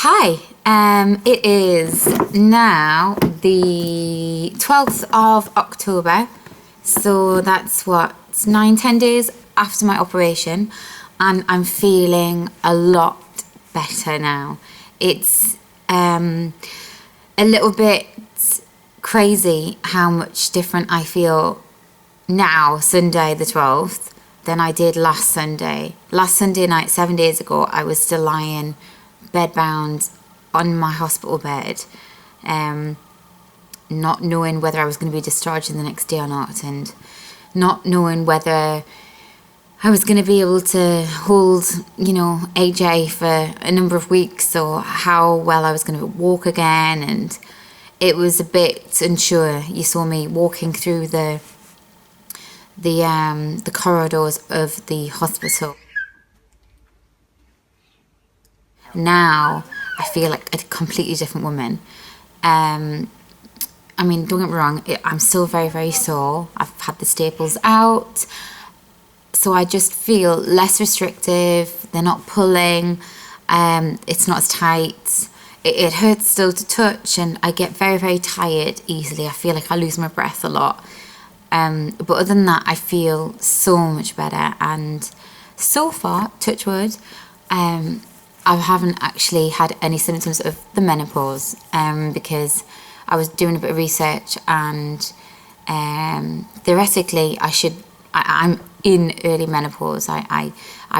Hi, it is now the 12th of October, so that's what, 9-10 days after my operation, and I'm feeling a lot better now. It's a little bit crazy how much different I feel now, Sunday the 12th, than I did last Sunday. Last Sunday night, 7 days ago, I was still lying bedbound on my hospital bed, not knowing whether I was going to be discharged the next day or not, and not knowing whether I was going to be able to hold, AJ for a number of weeks, or how well I was going to walk again, and it was a bit unsure. You saw me walking through the corridors of the hospital. Now I feel like a completely different woman. Don't get me wrong, I'm still very, very sore. I've had the staples out, so I just feel less restrictive. They're not pulling, it's not as tight. It hurts still to touch, and I get very, very tired easily. I feel like I lose my breath a lot. But other than that, I feel so much better, and so far, touch wood, I haven't actually had any symptoms of the menopause, because I was doing a bit of research, and theoretically I'm in early menopause. I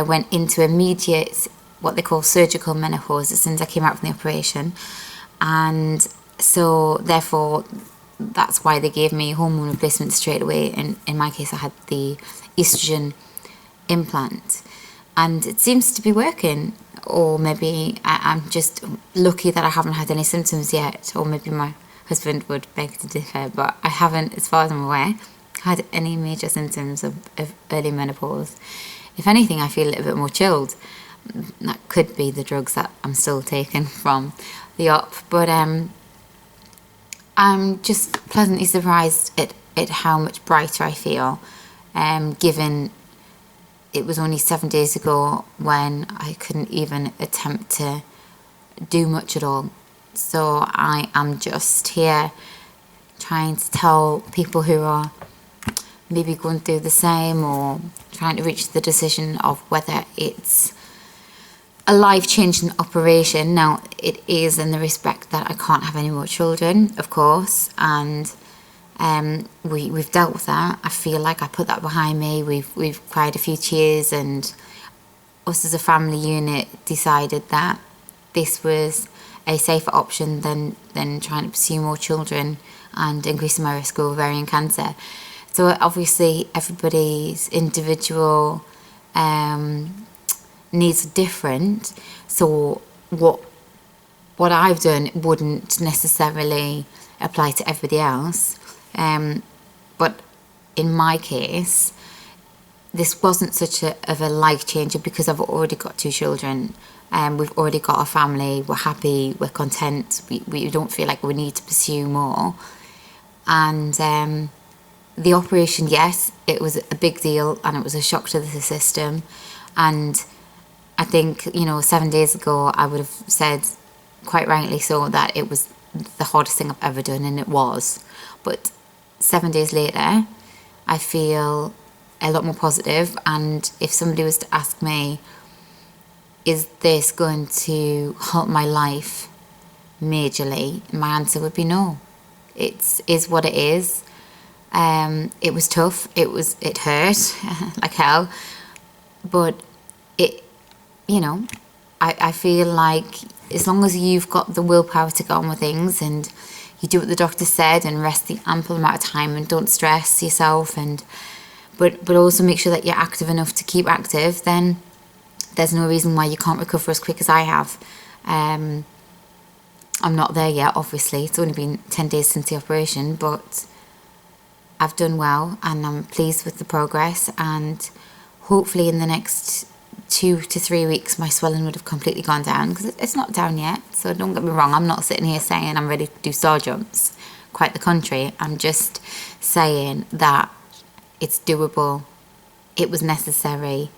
went into immediate, what they call surgical menopause, as soon as I came out from the operation, and so therefore that's why they gave me hormone replacement straight away. In my case, I had the estrogen implant, and it seems to be working. Or maybe I'm just lucky that I haven't had any symptoms yet, or maybe my husband would beg to differ, but I haven't, as far as I'm aware, had any major symptoms of early menopause. If anything, I feel a little bit more chilled. That could be the drugs that I'm still taking from the op, but I'm just pleasantly surprised at how much brighter I feel, given it was only 7 days ago when I couldn't even attempt to do much at all. So I am just here trying to tell people who are maybe going through the same, or trying to reach the decision of whether it's a life-changing operation. Now, it is, in the respect that I can't have any more children, of course, and we've dealt with that. I feel like I put that behind me. We've cried a few tears, and us as a family unit decided that this was a safer option than trying to pursue more children and increasing my risk of ovarian cancer. So obviously everybody's individual needs are different. So what I've done wouldn't necessarily apply to everybody else. But in my case, this wasn't such of a life changer, because I've already got 2 children. We've already got a family. We're happy. We're content. We don't feel like we need to pursue more. And the operation, yes, it was a big deal, and it was a shock to the system. And I think, 7 days ago, I would have said, quite rightly so, that it was the hardest thing I've ever done, and it was. But 7 days later, I feel a lot more positive, and if somebody was to ask me, is this going to halt my life majorly, my answer would be no. It is what it is. It was tough. It hurt like hell, but I feel like as long as you've got the willpower to get on with things, and you do what the doctor said, and rest the ample amount of time, and don't stress yourself, but also make sure that you're active enough to keep active, then there's no reason why you can't recover as quick as I have. I'm not there yet, obviously. It's only been 10 days since the operation, but I've done well, and I'm pleased with the progress, and hopefully in the next 2 to 3 weeks my swelling would have completely gone down, because it's not down yet. So don't get me wrong, I'm not sitting here saying I'm ready to do star jumps. Quite the contrary. I'm just saying that it's doable, it was necessary,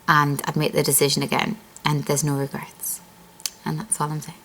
and I'd make the decision again, and there's no regrets. And that's all I'm saying.